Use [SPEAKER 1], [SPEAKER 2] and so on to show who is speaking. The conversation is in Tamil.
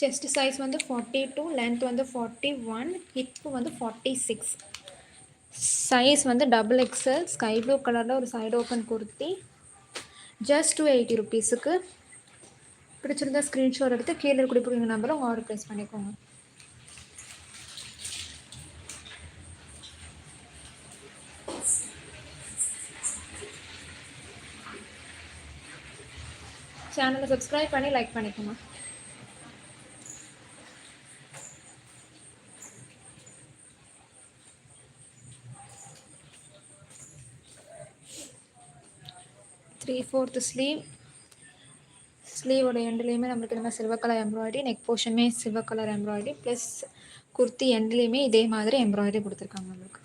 [SPEAKER 1] செஸ்ட் சைஸ் வந்து 42, லென்த் வந்து 41, ஹிப்பு வந்து 46. சைஸ் வந்து டபுள் எக்ஸல், ஸ்கை ப்ளூ கலரில் ஒரு சைடு ஓப்பன் குர்த்தி. ஜஸ்ட் 280 ருபீஸுக்கு. பிடிச்சிருந்தா ஸ்க்ரீன்ஷாட் எடுத்து கீழே இருக்கக்கூடிய நம்பரை உங்கள் ஆர்டர் ப்ளேஸ் பண்ணிக்கோங்க. சேனலை சப்ஸ்கிரைப் பண்ணி லைக் பண்ணிக்கோங்க. த்ரீ ஃபோர்த்து ஸ்லீவோட எண்ட்லேயுமே நம்மளுக்கு இந்த மாதிரி சில்வர் கலர் எம்ப்ராய்டரி, நெக் போர்ஷனுமே silver colour embroidery plus kurti எண்ட்லேயுமே இதே மாதிரி எம்ப்ராய்டரி கொடுத்துருக்காங்க நம்மளுக்கு.